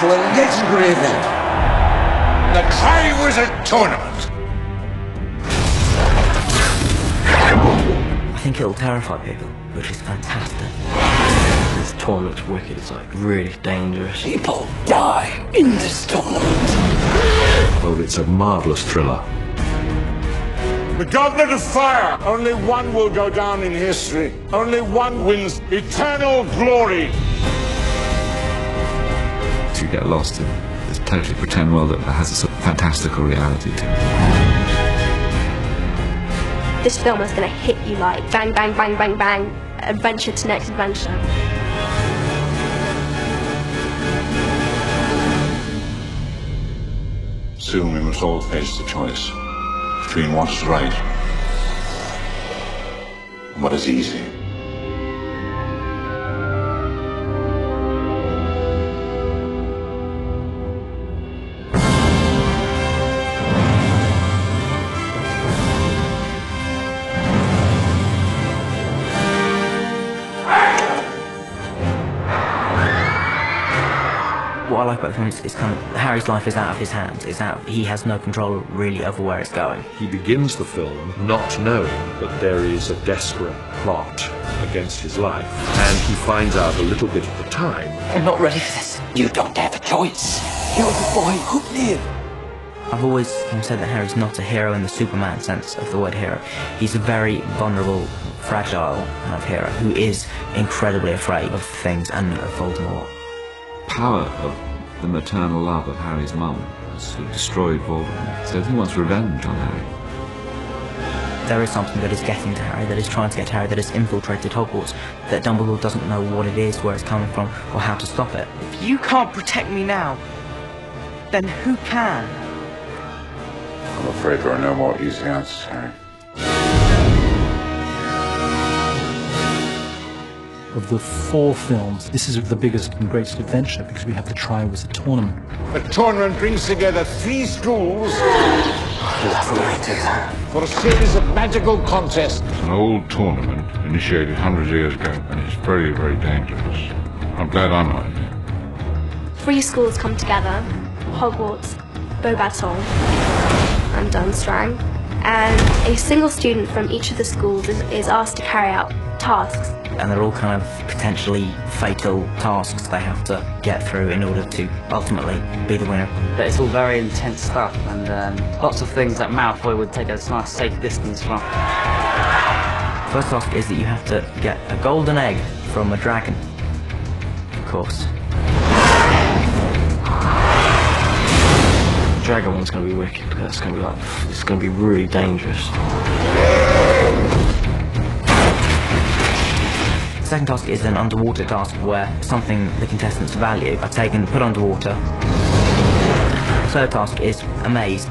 to a legendary event. The Triwizard Tournament. I think it'll terrify people, which is fantastic. This tournament's wicked, it's like really dangerous. People die in this tournament. Well, it's a marvellous thriller. The Goblet of Fire. Only one will go down in history. Only one wins eternal glory. To get lost in this totally pretend world that has a sort of fantastical reality to it. This film is going to hit you like bang, bang, bang, bang, bang, adventure to next adventure. Soon we must all face the choice between what's right and what is easy. What I like about the film is kind of Harry's life is out of his hands. He has no control really over where it's going. He begins the film not knowing that there is a desperate plot against his life, and he finds out a little bit at the time. I'm not ready for this. You don't have a choice. You're the boy who lived. I've always said that Harry's not a hero in the Superman sense of the word hero. He's a very vulnerable, fragile kind of hero who is incredibly afraid of things and of Voldemort. Power of the maternal love of Harry's mum has sort of destroyed Voldemort. So he wants revenge on Harry. There is something that is getting to Harry, that is trying to get to Harry, that has infiltrated Hogwarts, that Dumbledore doesn't know what it is, where it's coming from, or how to stop it. If you can't protect me now, then who can? I'm afraid there are no more easy answers, Harry. Of the 4 films, this is the biggest and greatest adventure because we have the Triwizard Tournament. The tournament brings together 3 schools for a series of magical contests. It's an old tournament initiated hundreds of years ago, and it's very, very dangerous. I'm glad I'm not in it. 3 schools come together: Hogwarts, Beauxbatons, and Durmstrang. And a single student from each of the schools is asked to carry out tasks. And they're all kind of potentially fatal tasks they have to get through in order to ultimately be the winner. But it's all very intense stuff, and lots of things that Malfoy would take a nice safe distance from. First task is that you have to get a golden egg from a dragon, of course. The dragon one's going to be wicked. It's going to be really dangerous. The second task is an underwater task where something the contestants value are taken, put underwater. The third task is a maze.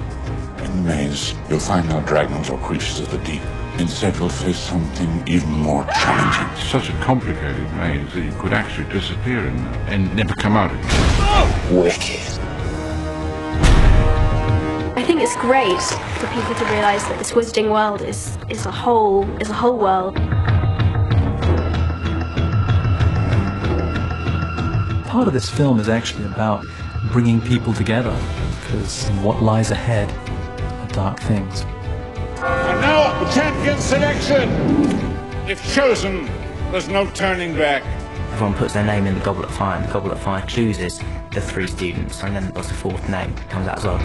In the maze, you'll find no dragons or creatures of the deep. Instead, you'll face something even more challenging. It's such a complicated maze that you could actually disappear in there and never come out again. Wicked. I think it's great for people to realise that this wizarding world is a whole world. Part of this film is actually about bringing people together because what lies ahead are dark things. And now, the champion selection! If chosen, there's no turning back. Everyone puts their name in the Goblet of Fire, and the Goblet of Fire chooses the 3 students, and then there's a 4th name that comes out as well.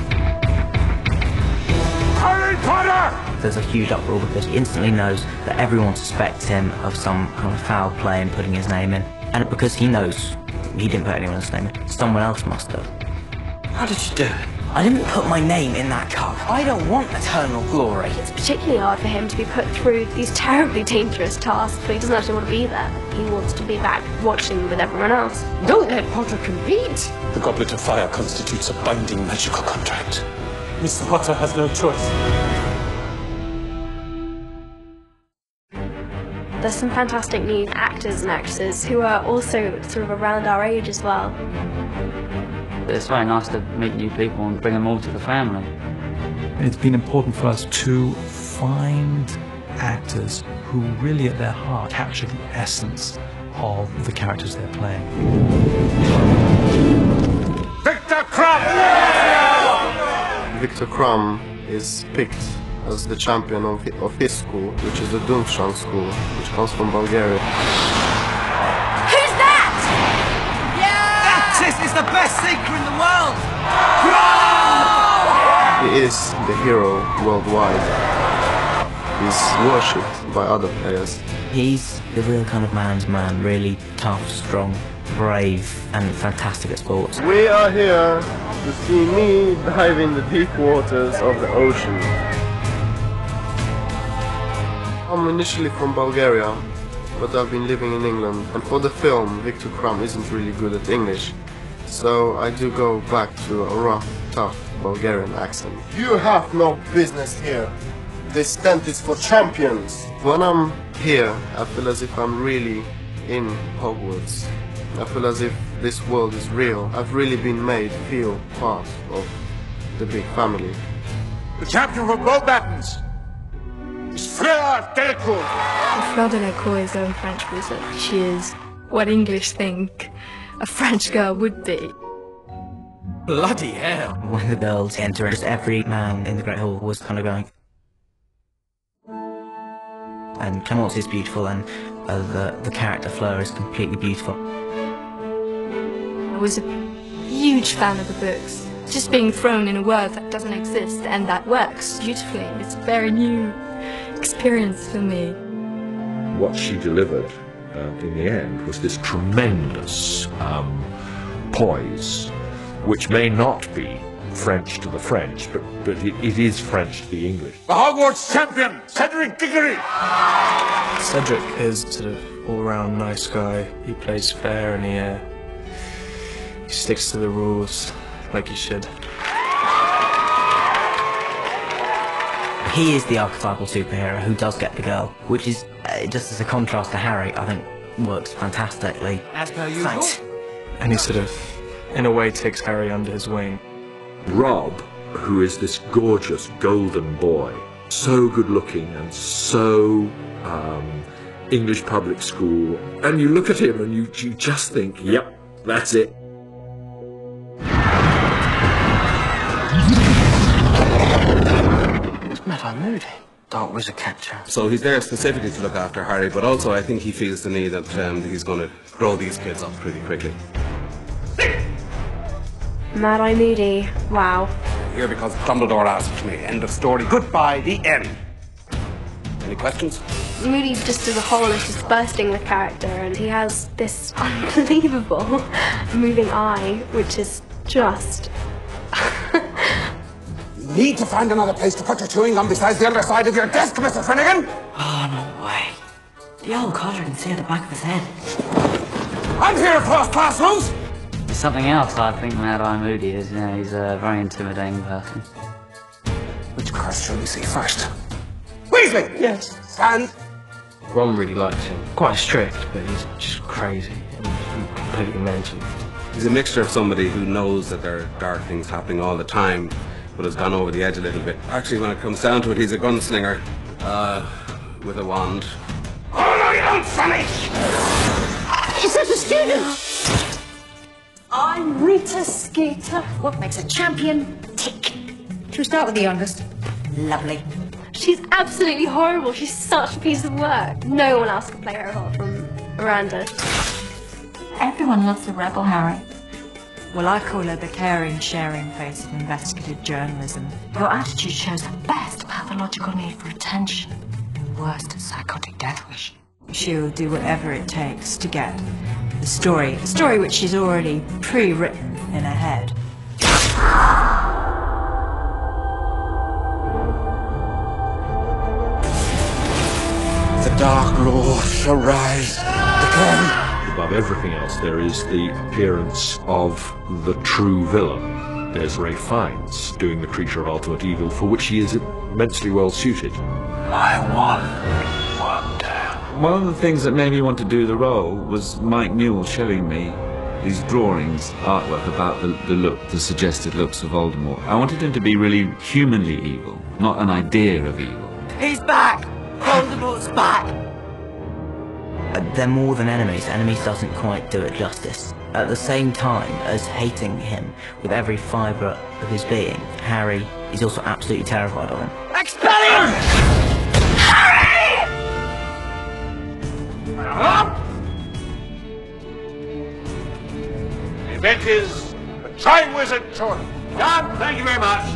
Harry Potter! There's a huge uproar because he instantly knows that everyone suspects him of some kind of foul play in putting his name in. And because he knows he didn't put anyone's name in, someone else must have. How did you do it? I didn't put my name in that cup. I don't want eternal glory. It's particularly hard for him to be put through these terribly dangerous tasks, but he doesn't actually want to be there. He wants to be back watching with everyone else. Don't let Potter compete! The Goblet of Fire constitutes a binding magical contract. Mr. Potter has no choice. There's some fantastic new actors and actresses who are also sort of around our age as well. It's very nice to meet new people and bring them all to the family. It's been important for us to find actors who really at their heart capture the essence of the characters they're playing. Viktor Krum is picked as the champion of his school, which is the Durmstrang school, which comes from Bulgaria. Who's that? Yeah! That is the best seeker in the world! He is the hero worldwide. He's worshipped by other players. He's the real kind of man's man, really tough, strong, brave and fantastic at sports. We are here to see me dive in the deep waters of the ocean. I'm initially from Bulgaria, but I've been living in England, and for the film Viktor Krum isn't really good at English, so I do go back to a rough, tough Bulgarian accent. You have no business here. This tent is for champions. When I'm here, I feel as if I'm really in Hogwarts. I feel as if this world is real. I've really been made feel part of the big family. The champion for both battles is Fleur Delacour. Fleur Delacour is a French wizard. She is what English think a French girl would be. Bloody hell! When the girls enter, just every man in the Great Hall was kind of going. And Clemence is beautiful, and the character Fleur is completely beautiful. I was a huge fan of the books. Just being thrown in a world that doesn't exist and that works beautifully. It's a very new experience for me. What she delivered in the end was this tremendous poise, which may not be French to the French, but it is French to the English. The Hogwarts champion, Cedric Diggory. Cedric is sort of all-round nice guy. He plays fair and he sticks to the rules like he should. He is the archetypal superhero who does get the girl, which is, just as a contrast to Harry, I think works fantastically. As per usual. Thanks. And he sort of, in a way, takes Harry under his wing. Rob, who is this gorgeous golden boy, so good looking and so English public school, and you look at him and you just think, yep, that's it. Mad-Eye Moody, Dark Wizard Catcher. So he's there specifically to look after Harry, but also I think he feels the need that he's going to grow these kids up pretty quickly. Mad-Eye Moody, wow. Here because Dumbledore asked me. End of story. Goodbye, the end. Any questions? Moody just as a whole is just bursting with character, and he has this unbelievable moving eye, which is just... Need to find another place to put your chewing gum besides the underside of your desk, Mr. Finnegan! Oh, no way. The old codger can see at the back of his head. I'm here across classrooms! Something else I think Mad-Eye Moody is, he's a very intimidating person. Which curse shall we see first? Weasley! Yes. Stand. Ron really likes him. Quite strict, but he's just crazy and completely mental. He's a mixture of somebody who knows that there are dark things happening all the time, but has gone over the edge a little bit. Actually, when it comes down to it, he's a gunslinger with a wand. Oh no, you don't, Sonny! She's such a student! I'm Rita Skeeter. What makes a champion tick? Should we start with the youngest? Lovely. She's absolutely horrible. She's such a piece of work. No one else could play her apart from Miranda. Everyone loves a rebel, Harry. Well, I call her the caring, sharing face of investigative journalism. Your attitude shows the best pathological need for attention and worst psychotic death wish. She'll do whatever it takes to get the story which she's already pre-written in her head. The Dark Lord shall rise again. Above everything else, there is the appearance of the true villain. There's Ralph Fiennes doing the creature of ultimate evil, for which he is immensely well suited. My one wonder. One of the things that made me want to do the role was Mike Newell showing me these drawings, artwork about the suggested looks of Voldemort. I wanted him to be really humanly evil, not an idea of evil. He's back! Voldemort's back! They're more than enemies. Enemies doesn't quite do it justice. At the same time as hating him with every fibre of his being, Harry is also absolutely terrified of him. Expelliarmus! Harry! The event is the Triwizard Tournament. Done. Thank you very much.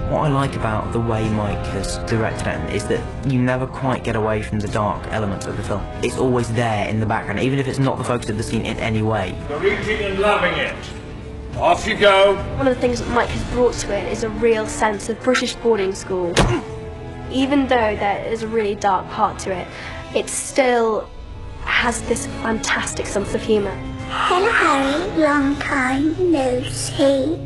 What I like about the way Mike has directed it is that you never quite get away from the dark elements of the film. It's always there in the background, even if it's not the focus of the scene in any way. You're eating and loving it. Off you go. One of the things that Mike has brought to it is a real sense of British boarding school. Even though there is a really dark part to it, it still has this fantastic sense of humour. Hello, Harry. Long time no see.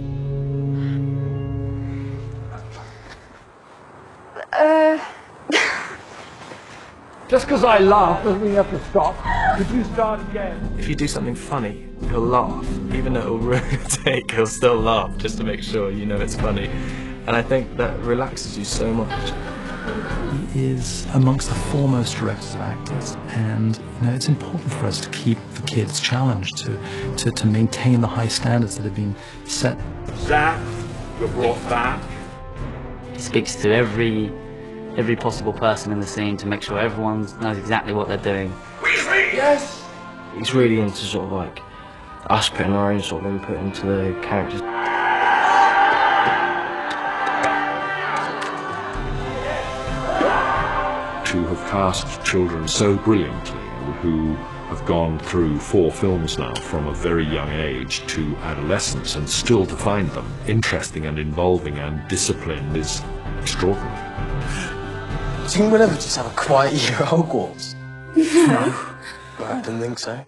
Just because I laugh doesn't mean you have to stop. Could you start again? If you do something funny, he'll laugh. Even though it'll ruin the take, he'll still laugh just to make sure you know it's funny. And I think that relaxes you so much. He is amongst the foremost directors of actors, and it's important for us to keep the kids challenged, to maintain the high standards that have been set. Zach, you're brought back. He speaks to every possible person in the scene to make sure everyone knows exactly what they're doing. Yes! He's really into sort of like us putting our own sort of input into the characters. To have cast children so brilliantly, who have gone through 4 films now from a very young age to adolescence, and still to find them interesting and involving and disciplined is extraordinary. Do you think we'll ever just have a quiet year at Hogwarts? No. I didn't think so.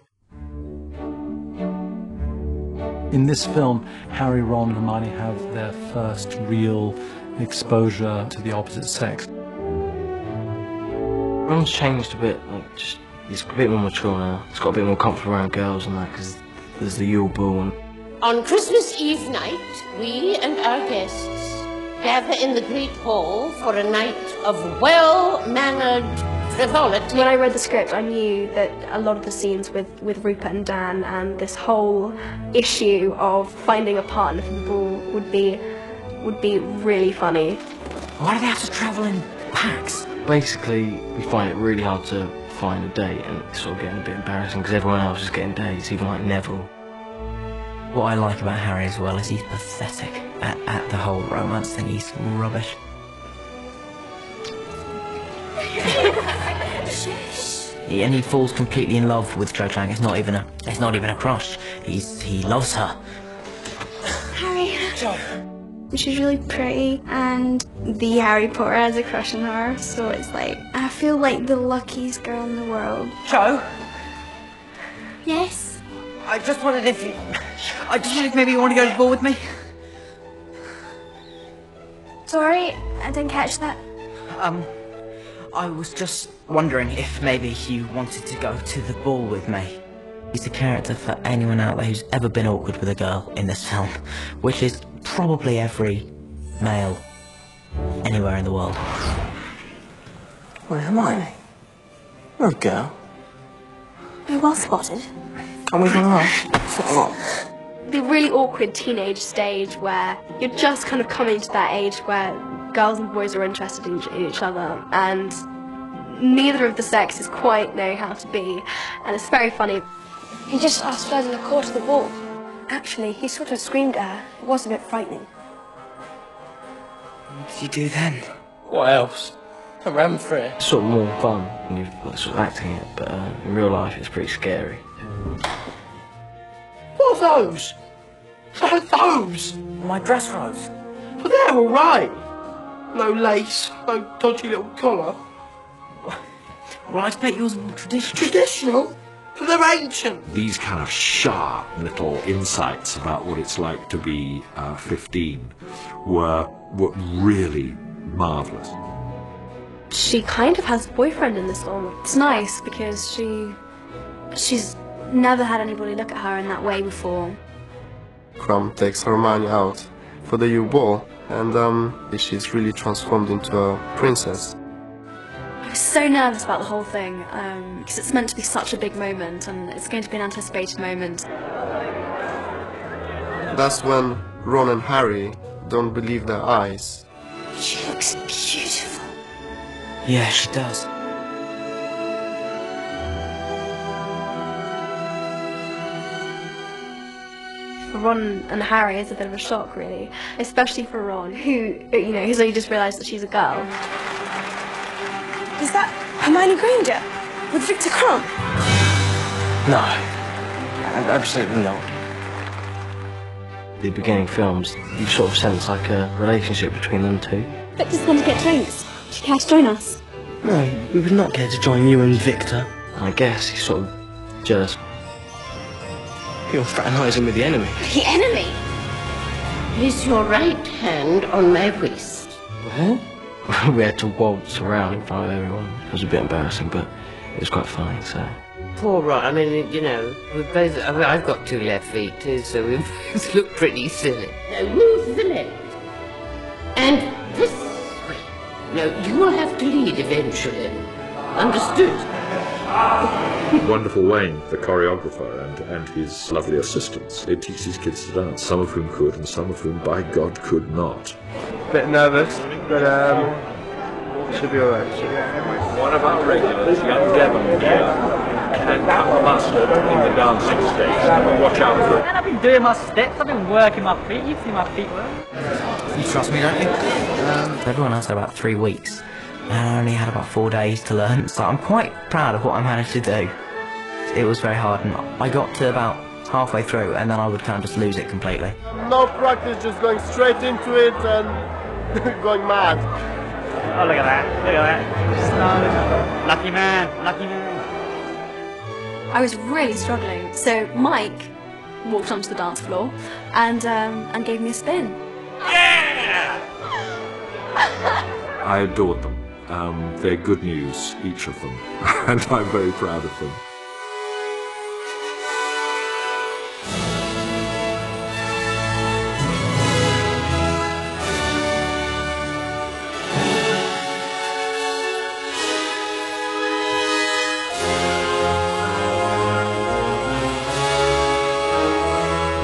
In this film, Harry, Ron and Hermione have their first real exposure to the opposite sex. Ron's changed a bit, like he's a bit more mature now. He's got a bit more comfortable around girls and that, because there's the Yule Ball. And on Christmas Eve night, we and our guests gather in the Great Hall for a night of well-mannered frivolity. When I read the script, I knew that a lot of the scenes with Rupert and Dan and this whole issue of finding a partner for the ball would be really funny. Why do they have to travel in packs? basically, we find it really hard to find a date, and it's sort of getting a bit embarrassing because everyone else is getting dates, even like Neville. What I like about Harry as well is he's pathetic at the whole romance thing. He's rubbish. And he falls completely in love with Cho Chang. It's not even a crush. He loves her. Harry. She's really pretty, and the Harry Potter has a crush on her, so it's like, I feel like the luckiest girl in the world. Cho? Yes? I just wondered if maybe you want to go to the ball with me? Sorry, I didn't catch that. I was just wondering if maybe you wanted to go to the ball with me. He's a character for anyone out there who's ever been awkward with a girl in this film, which is probably every male anywhere in the world. Where am I? You're a girl. You're well spotted. Can't we run off? The really awkward teenage stage where you're just kind of coming to that age where girls and boys are interested in each other, and neither of the sexes quite know how to be, and it's very funny. He just asked her to go to the ball. Actually, he sort of screamed at her. It was a bit frightening. What did you do then? What else? I ran for it. It's sort of more fun when you're like, sort of acting it, but in real life it's pretty scary. What are those? What are those? My dress rose. But they're all right. No lace, no dodgy little collar. Well, I expect yours are more traditional. Traditional? But they're ancient. These kind of sharp little insights about what it's like to be 15 were really marvellous. She kind of has a boyfriend in this film. It's nice because she's never had anybody look at her in that way before. Krum takes Hermione out for the Yule Ball, and she's really transformed into a princess. I was so nervous about the whole thing because it's meant to be such a big moment, and it's going to be an anticipated moment. That's when Ron and Harry don't believe their eyes. She looks beautiful. Yeah, she does. For Ron and Harry, it's a bit of a shock, really, especially for Ron, who, who's only just realised that she's a girl. Is that Hermione Granger with Victor Crumb? No, absolutely not. The beginning films, you sort of sense like a relationship between them two. Victor's gone to get drinks. Should Cass join us? No, we would not care to join you and Victor. I guess he's sort of jealous. You're fraternising with the enemy. The enemy? Is your right hand on my waist? What? We had to waltz around in front of everyone. It was a bit embarrassing, but it was quite funny, so... Poor Ron, I mean, we both, I've got 2 left feet too, so we both look pretty silly. Now move to the left. And this way. Now, you will have to lead eventually. Understood? Wonderful Wayne, the choreographer, and his lovely assistants. They teach these kids to dance, some of whom could, and some of whom, by God, could not. Bit nervous, but should be alright. One of our regulars, young Devon, can cut the mustard in the dancing stage. Watch out for it. And I've been doing my steps, I've been working my feet, you've seen my feet work. You trust me, don't you? Everyone else had about 3 weeks, and I only had about 4 days to learn, so I'm quite proud of what I managed to do. It was very hard, and I got to about halfway through, and then I would kind of just lose it completely. No practice, just going straight into it and going mad. Oh, look at that, look at that. Lucky man, lucky man. I was really struggling, so Mike walked onto the dance floor and gave me a spin. Yeah! I adored them. They're good news, each of them, and I'm very proud of them.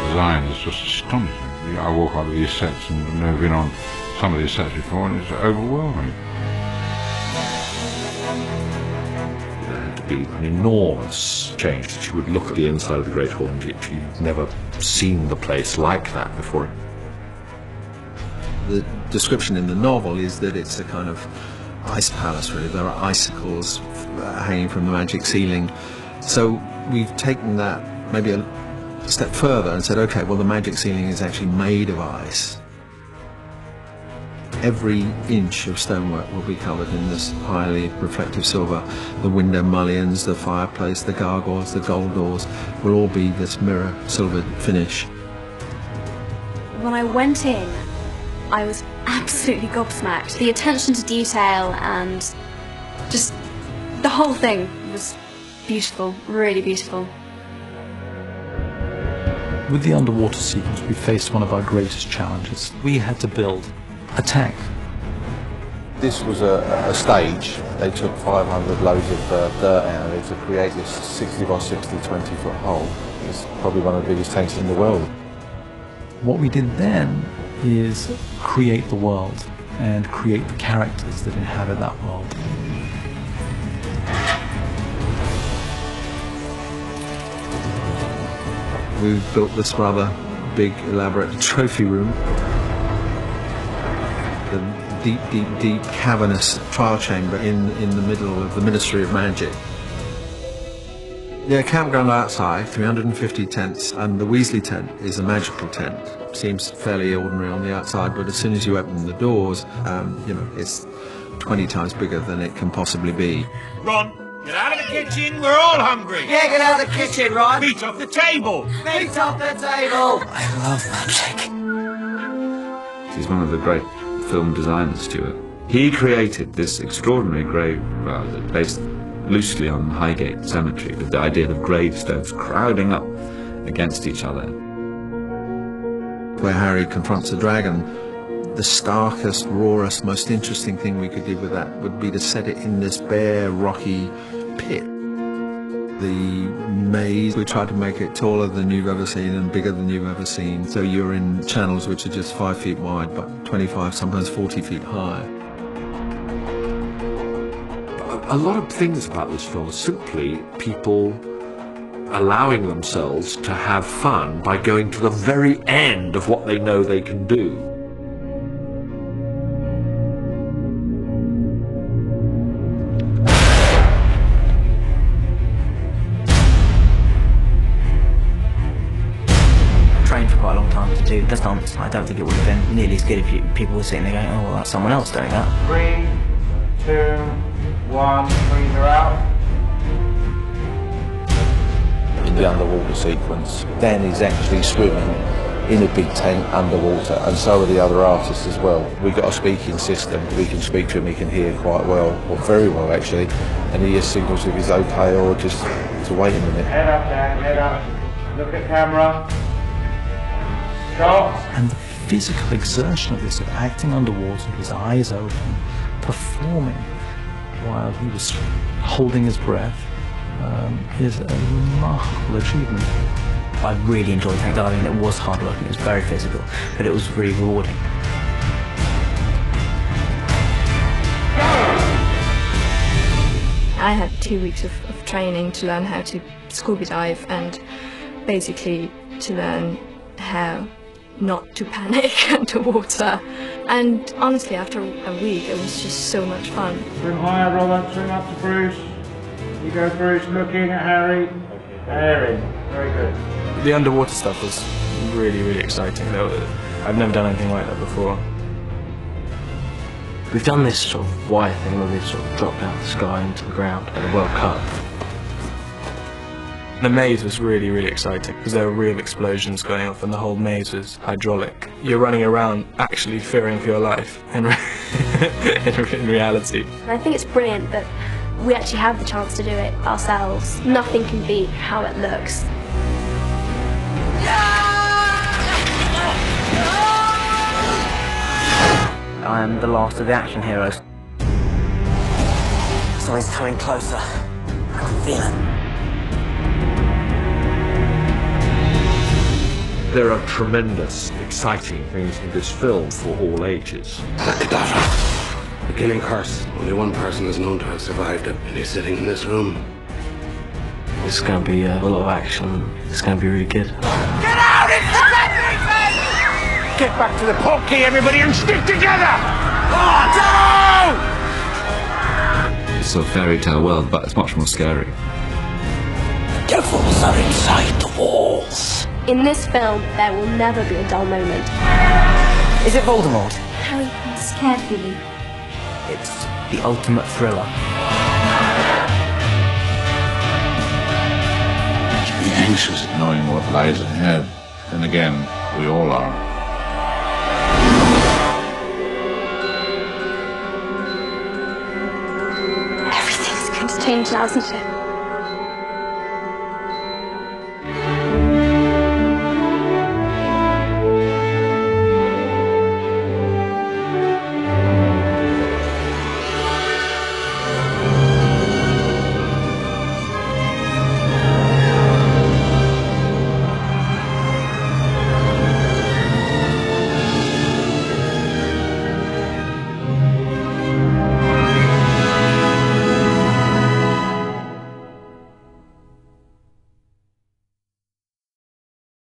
Design is just astonishing. I walk onto these sets and I've never been on some of these sets before, and it's overwhelming. There had to be an enormous change. She would look at the inside of the Great Hall and she'd never seen the place like that before. The description in the novel is that it's a kind of ice palace, really. There are icicles hanging from the magic ceiling. So we've taken that maybe a step further and said, okay, well, the magic ceiling is actually made of ice. Every inch of stonework will be covered in this highly reflective silver. The window mullions, the fireplace, the gargoyles, the gold doors will all be this mirror silvered finish. When I went in, I was absolutely gobsmacked. The attention to detail and just the whole thing was beautiful, really beautiful. With the underwater sequence, we faced one of our greatest challenges. We had to build a tank. This was a stage. They took 500 loads of dirt out of it to create this 60 by 60, 20-foot hole. It's probably one of the biggest tanks in the world. What we did then is create the world and create the characters that inhabit that world. We've built this rather big, elaborate trophy room. The deep, deep, deep cavernous trial chamber in the middle of the Ministry of Magic. The campground outside, 350 tents, and the Weasley tent is a magical tent. Seems fairly ordinary on the outside, but as soon as you open the doors, it's 20 times bigger than it can possibly be. Ron, get out of the kitchen, we're all hungry. Yeah, get out of the kitchen, Ron. Feet off the table. Feet off the table. I love magic. He's one of the great film designers, Stuart. He created this extraordinary grave based loosely on Highgate Cemetery, with the idea of gravestones crowding up against each other. Where Harry confronts the dragon, the starkest, rawest, most interesting thing we could do with that would be to set it in this bare, rocky pit. The maze, we tried to make it taller than you've ever seen and bigger than you've ever seen. So you're in channels which are just 5 feet wide, but 25, sometimes 40 feet high. A lot of things about this film are simply people allowing themselves to have fun by going to the very end of what they know they can do. Trained for quite a long time to do the stunts. I don't think it would have been nearly as good if people were sitting there going, oh, well, that's someone else doing that. 3, 2, 1, breathe her out. In the underwater sequence, Dan is actually swimming in a big tank underwater, and so are the other artists as well. We've got a speaking system. We can speak to him, he can hear quite well, or very well actually, and he just signals if he's okay or just to wait a minute. Head up, Dan, head up. Look at camera. Stop. And the physical exertion of this, of acting underwater, his eyes open, performing while he was holding his breath, is a remarkable achievement. I really enjoyed tank diving. It was hard work and it was very physical, but it was really rewarding. I had 2 weeks of training to learn how to scuba dive and basically to learn how not to panic underwater. And honestly, after a week, it was just so much fun. Swim higher, Robert. Swim up to Bruce. You go, Bruce, looking at Harry. Harry. Very good. The underwater stuff was really, really exciting. I've never done anything like that before. We've done this sort of wire thing where we've sort of dropped out of the sky into the ground at the World Cup. The maze was really, really exciting because there were real explosions going off and the whole maze was hydraulic. You're running around actually fearing for your life in reality. And I think it's brilliant that we actually have the chance to do it ourselves. Nothing can beat how it looks. I am the last of the action heroes. Something's coming closer. I can feel it. There are tremendous, exciting things in this film for all ages. The killing curse. Only one person is known to have survived it, and he's sitting in this room. It's going to be a lot of action. It's going to be really good. Get out! It's everything! Get back to the portkey, everybody, and stick together! Oh, no! It's a fairy tale world, but it's much more scary. Devils are inside the walls. In this film, there will never be a dull moment. Is it Voldemort? Harry, I'm scared for you. It's the ultimate thriller. To be anxious knowing what lies ahead, and again, we all are. Everything's going to change now, isn't it?